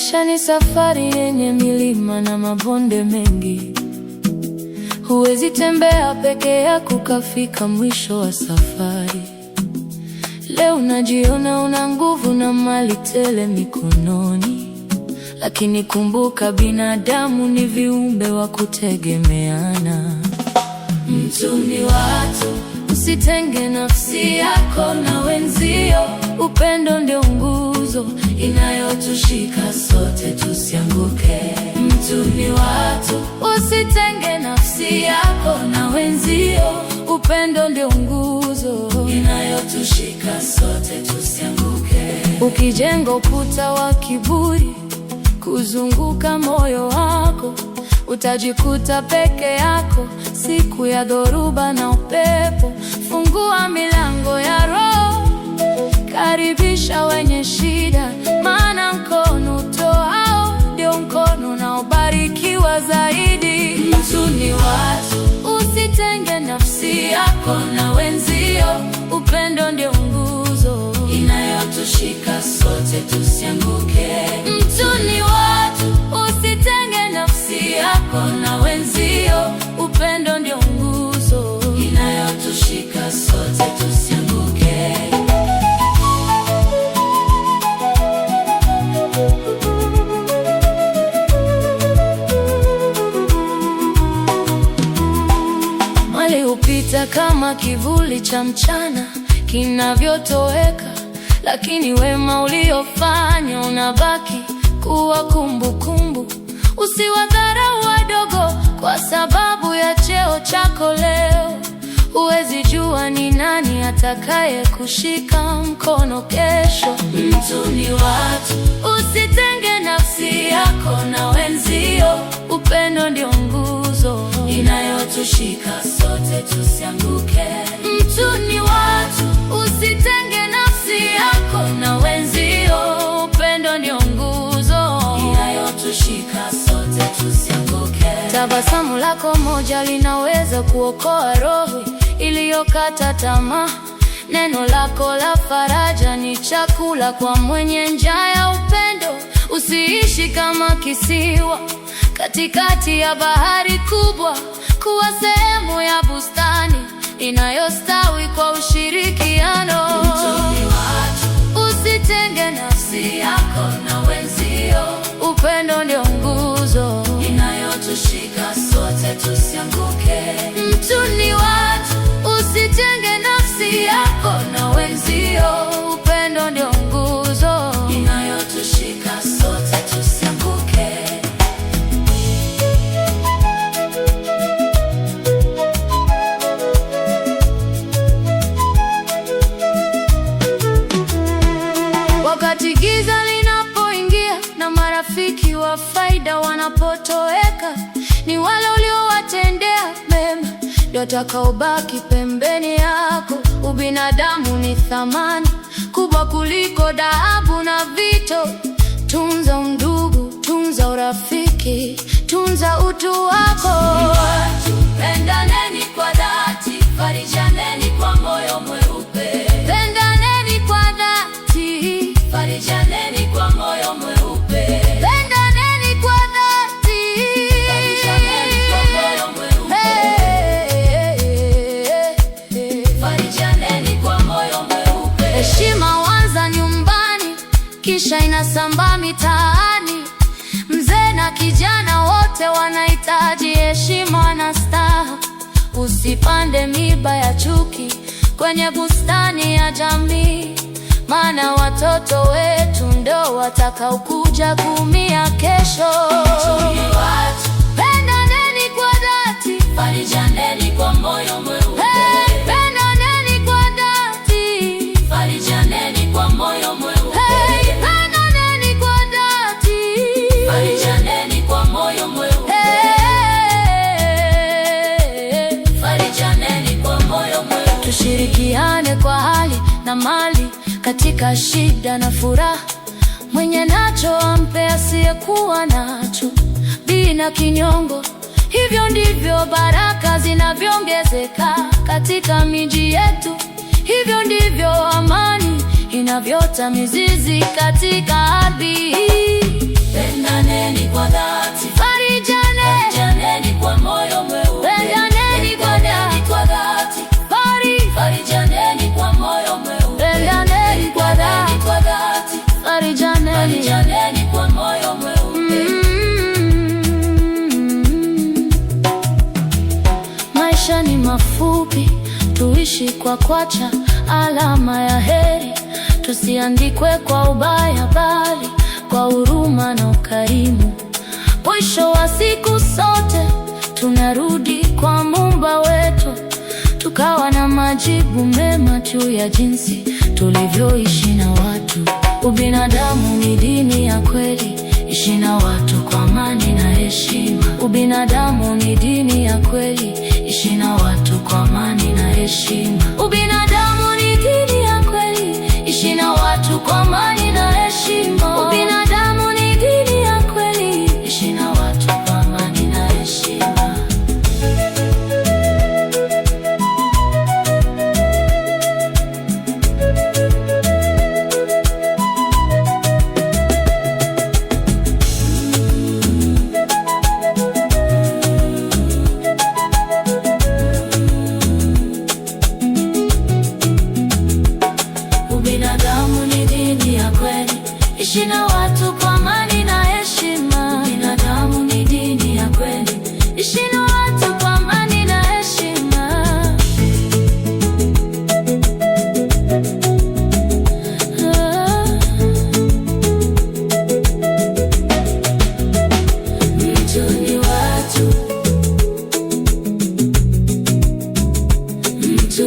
Maisha ni safari yenye milima na mabonde mengi. Huwezi tembea peke yako kafika mwisho wa safari. Leo unajiona una nguvu na mali tele mikononi, lakini kumbuka, binadamu ni viumbe wa kutegemeana. Mtu ni watu, usitenge nafsi yako na wenzio. Upendo ndio nguzo inayotushika sote tusianguke. Mtu ni watu, usitenge nafsi yako na wenzio. Upendo ndio nguzo inayotushika sote tusianguke. Ukijenga ukuta wa kiburi kuzunguka moyo wako, utajikuta peke yako siku ya dhoruba na upepo. Fungua milango ya roho, karibisha wenye shida, maana mkono utoao ndio mkono unaobarikiwa zaidi. Mtu ni watu, usitenge nafsi yako na wenzio. Upendo ndio nguzo inayotushika sote tusianguke. Mtu ni watu, usitenge nafsi yako na wenzio. Upendo ndio nguzo inayotushika sote tusianguke. Mali hupita kama kivuli cha mchana kinavyotoweka, lakini wema uliofanya unabaki kuwa kumbukumbu. Usiwadharau wadogo kwa sababu ya cheo chako leo. Huwezi jua ni nani atakaye kushika mkono kesho. Mtu ni watu, usitenge nafsi yako na wenzio. Upendo ndio nguzo inayotushika sote tusianguke. Mtu ni watu, usitenge nafsi yako na wenzio. Upendo ndio nguzo inayotushika sote tusianguke. Tabasamu lako moja linaweza kuokoa roho iliyokata tamaa. Neno lako la faraja ni chakula kwa mwenye njaa ya upendo. Usiishi kama kisiwa katikati ya bahari kubwa. Kuwa sehemu ya bustani inayostawi kwa ushirikiano. Mtu ni watu, usitenge nafsi yako na wenzio. Upendo ndio nguzo inayotushika sote tusianguke. Mtu ni watu, usitenge nafsi yako na wenzio. Upendo ndio nguzo inayotushika sote tusianguke. Wakati giza linapoingia na marafiki wa faida wanapotoweka, ni wale uliowatendea mema ndio watakaobaki pembeni yako. Ubinadamu ni thamani kubwa kuliko dhahabu na vito. Tunza undugu, tunza urafiki, tunza utu wako. Pendaneni kwa dhati, farijaneni kwa moyo mweupe. Pendaneni kwa dhati, farijaneni kwa moyo mweupe. Pendaneni kwa dhati, farijaneni kwa moyo mweupe. Farijaneni kwa moyo mweupe. Heshima huanza nyumbani, kisha inasambaa mitaani. Mzee na kijana wote wanahitaji heshima na staha. Usipande miba ya chuki kwenye bustani ya jamii, maana watoto wetu ndo watakaokuja kuumia kesho. Pendaneni kwa dhati, farijaneni kwa moyo mweupe. Pendaneni kwa dhati, farijaneni kwa moyo mweupe. Pendaneni kwa dhati, farijaneni kwa moyo mweupe. Farijaneni kwa moyo mweupe. Tushirikiane kwa hali na mali, katika shida na furaha. Mwenye nacho ampe asiyekuwa nacho, bila kinyongo. Hivyo ndivyo baraka zinavyoongezeka katika miji yetu. Hivyo ndivyo amani inavyota mizizi katika ardhi hii. Pendaneni kwa dhati, farijaneni kwa moyo mweupe. Pendaneni kwa dhati, farijaneni kwa moyo mweupe. Pendaneni kwa dhati, farijaneni kwa moyo mweupe. Maisha ni mafupi, tuishi kwa kuacha alama ya heri. Tusiandikwe kwa ubaya, bali kwa huruma na ukarimu. Mwisho wa siku sote tunarudi kwa Muumba wetu, tukawa na majibu mema juu ya jinsi tulivyoishi na watu. Ubinadamu ni dini ya kweli, ishi na watu kwa amani na heshima. Ubinadamu ni dini ya kweli, ishi na watu kwa amani na heshima. Ubinadamu ni dini ya kweli, ishi na watu kwa amani na heshima. Ubinadamu ni dini ya kweli, ishi na watu kwa amani na heshima. Ubinadamu ni dini ya kweli, ishi na watu kwa amani na heshima. Ubinadamu ni dini ya kweli, ishi na watu kwa amani na heshima. Mtu ni watu, mtu